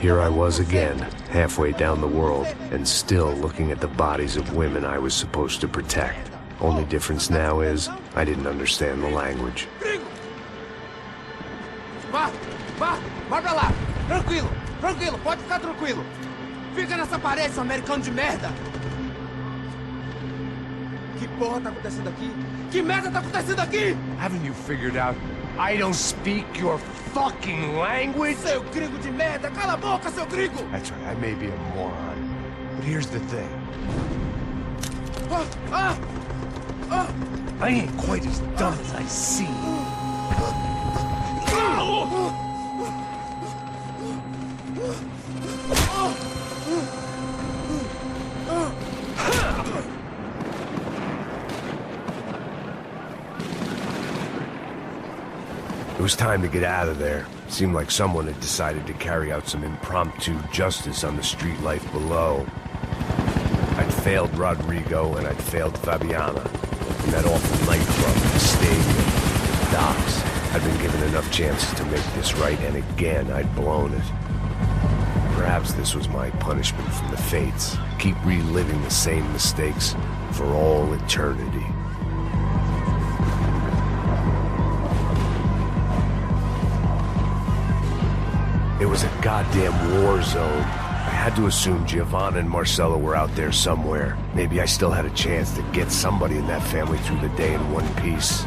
Here I was again, halfway down the world, and still looking at the bodies of women I was supposed to protect. Only difference now is, I didn't understand the language. Vai pra lá! Tranquilo, pode ficar tranquilo! Fica nessa parede, seu americano de merda! Que porra tá acontecendo aqui? Que merda tá acontecendo aqui? Haven't you figured out I don't speak your fucking language? Seu gringo de merda! Cala a boca, seu gringo! That's right, I may be a moron, but here's the thing. I ain't quite as dumb as I seem. It was time to get out of there. Seemed like someone had decided to carry out some impromptu justice on the street life below. I'd failed Rodrigo and I'd failed Fabiana. In that awful nightclub, the stadium, the docks. I'd been given enough chances to make this right, and again I'd blown it. Perhaps this was my punishment from the fates. Keep reliving the same mistakes for all eternity. It was a goddamn war zone. I had to assume Giovanna and Marcelo were out there somewhere. Maybe I still had a chance to get somebody in that family through the day in one piece.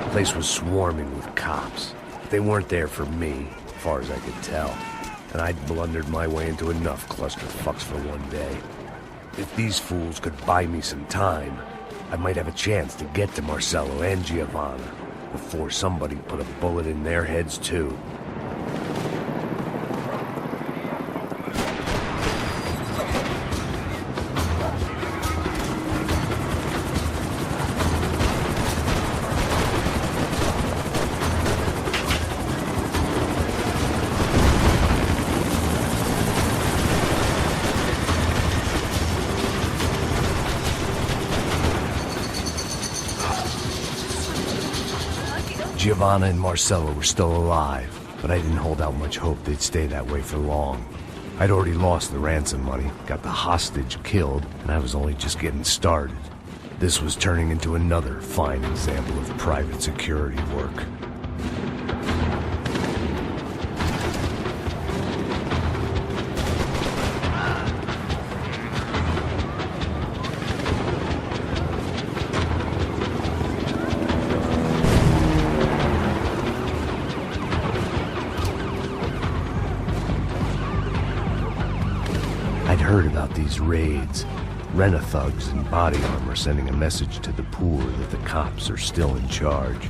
The place was swarming with cops. They weren't there for me, as far as I could tell. And I'd blundered my way into enough clusterfucks for one day. If these fools could buy me some time, I might have a chance to get to Marcelo and Giovanna before somebody put a bullet in their heads too. Giovanna and Marcelo were still alive, but I didn't hold out much hope they'd stay that way for long. I'd already lost the ransom money, got the hostage killed, and I was only just getting started. This was turning into another fine example of private security work. I'd heard about these raids. Rent-a-thugs in body armor sending a message to the poor that the cops are still in charge.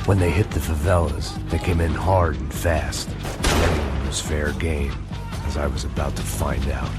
When they hit the favelas, they came in hard and fast. Anyone was fair game, as I was about to find out.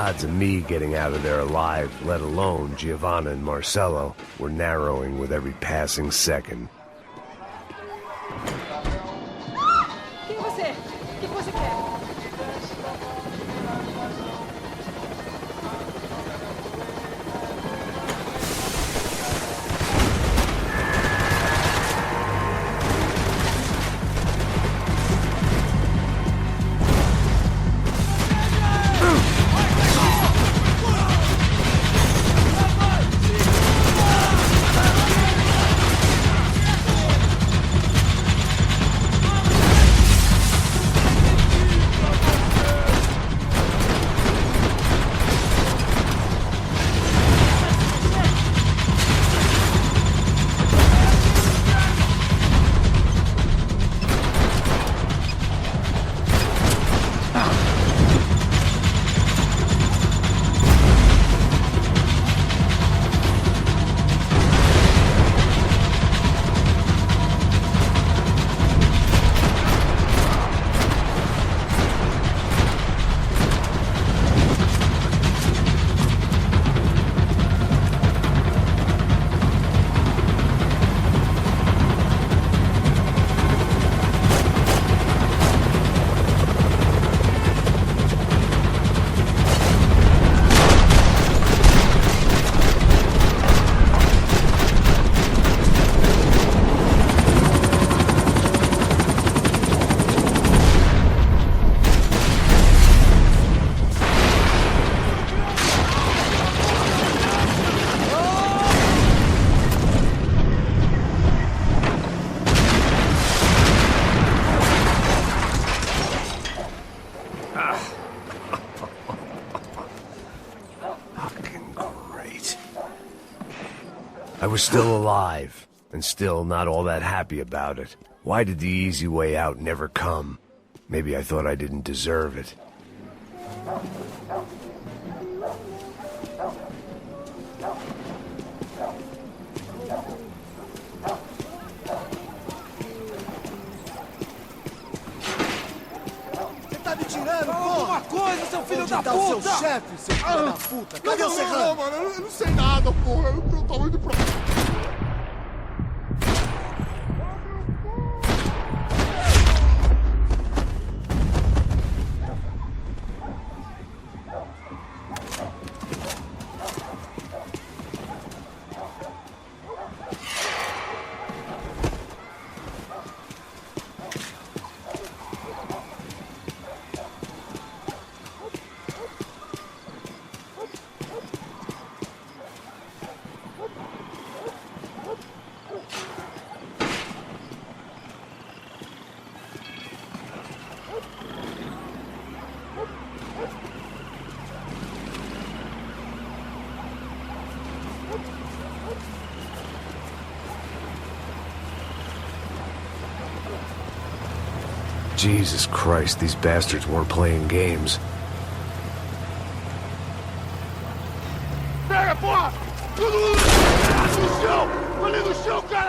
odds of me getting out of there alive, let alone Giovanna and Marcello, were narrowing with every passing second. Quem é você? O que você quer? I was still alive, and still not all that happy about it. Why did the easy way out never come? Maybe I thought I didn't deserve it. Você tá me tirando, porra? Alguma coisa, seu filho da puta! Onde tá o seu chefe, seu filho da puta? Cadê o Serrano? Não, mano, eu não sei nada, porra. Eu tô indo pra... Jesus Christ, these bastards weren't playing games.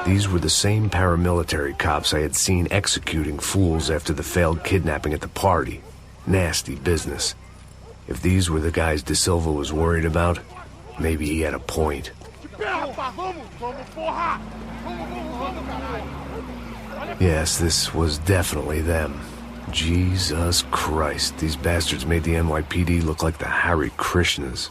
These were the same paramilitary cops I had seen executing fools after the failed kidnapping at the party. Nasty business. If these were the guys De Silva was worried about, maybe he had a point. Yes, this was definitely them. Jesus Christ, these bastards made the NYPD look like the Hare Krishnas.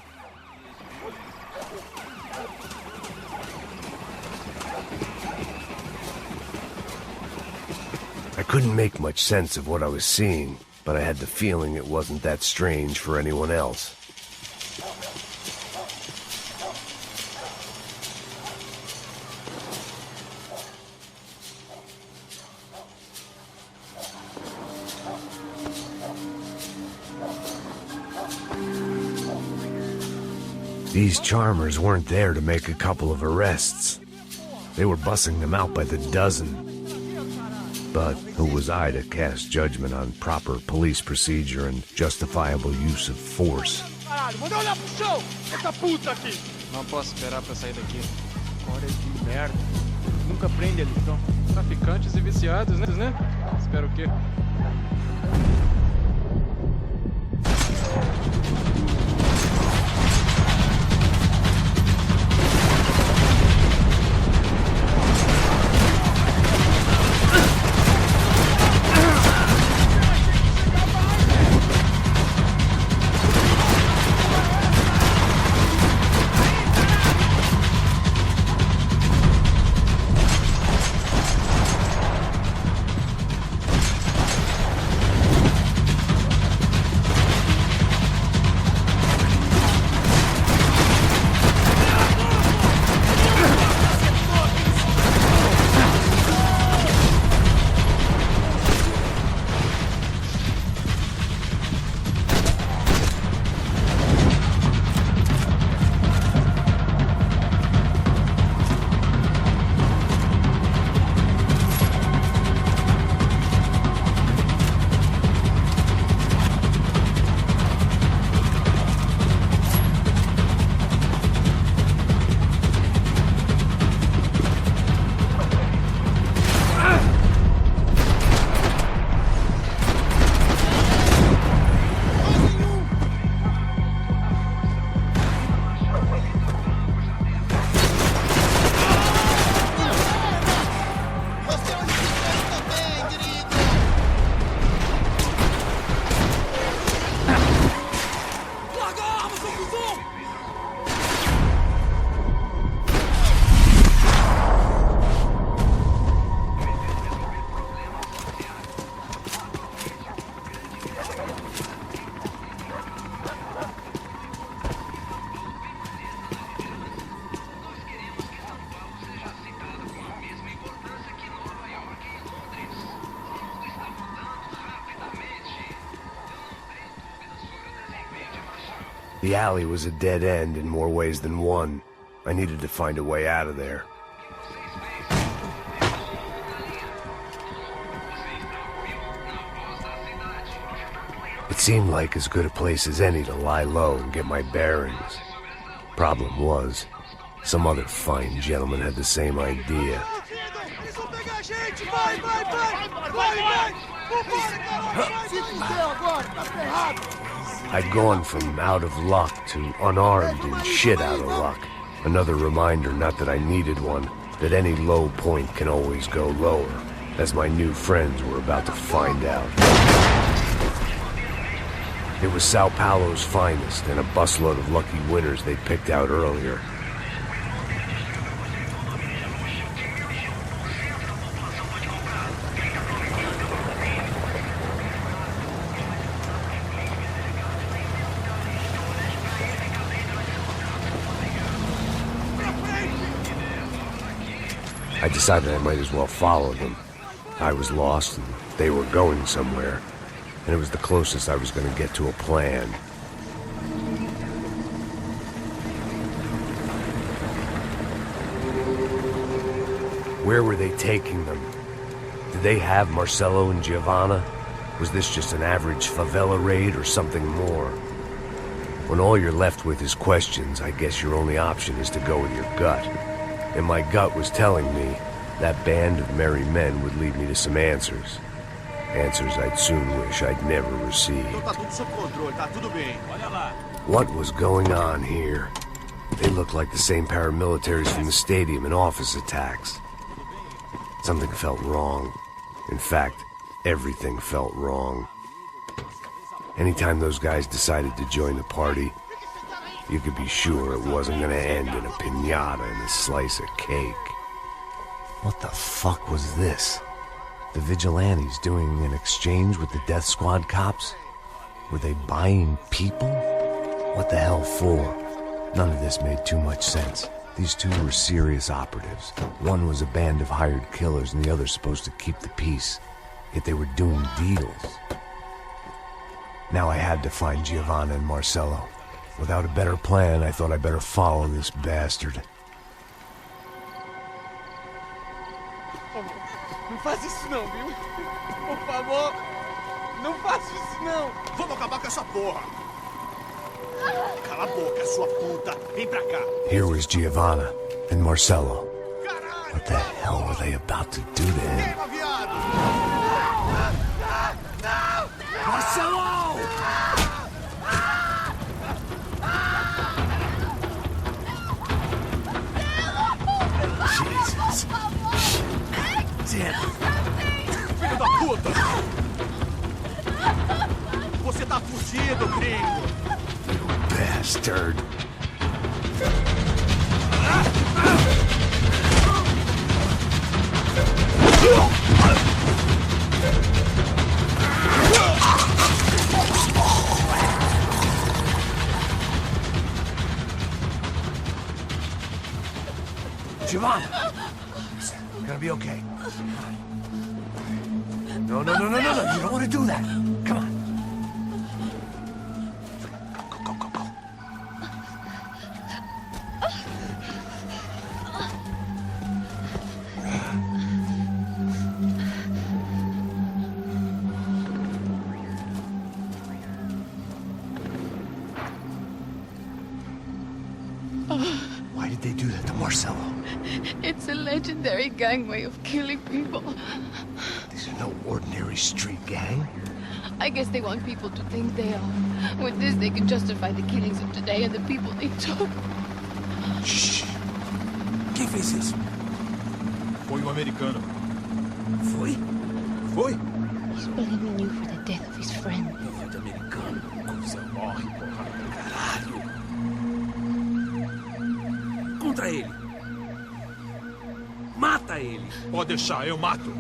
I couldn't make much sense of what I was seeing, but I had the feeling it wasn't that strange for anyone else. These charmers weren't there to make a couple of arrests. They were bussing them out by the dozen. But who was I to cast judgment on proper police procedure and justifiable use of force? Não posso esperar pra sair daqui. Hora de merda. Nunca prende eles, então. Traficantes e viciados, né? Espero o quê? The alley was a dead end in more ways than one. I needed to find a way out of there. It seemed like as good a place as any to lie low and get my bearings. Problem was, some other fine gentleman had the same idea. I'd gone from out of luck to unarmed and shit out of luck. Another reminder, not that I needed one, that any low point can always go lower, as my new friends were about to find out. It was Sao Paulo's finest and a busload of lucky winners they'd picked out earlier. I decided I might as well follow them. I was lost and they were going somewhere, and it was the closest I was going to get to a plan. Where were they taking them? Did they have Marcelo and Giovanna? Was this just an average favela raid or something more? When all you're left with is questions, I guess your only option is to go with your gut. And my gut was telling me that band of merry men would lead me to some answers. Answers I'd soon wish I'd never received. What was going on here? They looked like the same paramilitaries from the stadium in office attacks. Something felt wrong. In fact, everything felt wrong. Anytime those guys decided to join the party, you could be sure it wasn't going to end in a piñata and a slice of cake. What the fuck was this? The vigilantes doing an exchange with the death squad cops? Were they buying people? What the hell for? None of this made too much sense. These two were serious operatives. One was a band of hired killers and the other supposed to keep the peace. Yet they were doing deals. Now I had to find Giovanna and Marcelo. Without a better plan, I thought I'd better follow this bastard. Não faz isso não, viu? Por favor, não faça isso não. Vamos acabar com essa porra. Cala a boca, sua puta. Vem pra cá. Here was Giovanna and Marcelo. What the hell were they about to do to him? Marcelo! Jesus. Damn. Filho da puta! Você tá fugido, gringo! You bastard. Giovanna! You're gonna be okay. No. You don't want to do that. Come on. Go. Why did they do that to Marcelo? It's a legendary gang way of killing people. These are no ordinary street gang. I guess they want people to think they are. With this, they can justify the killings of today and the people they took. Shh. Quem fez isso? Foi americano. Foi? He's blaming you for the death of his friend. Filho de americano. Coisa morre, porra. Caralho. Contra ele. Mata ele. Pode deixar, eu mato.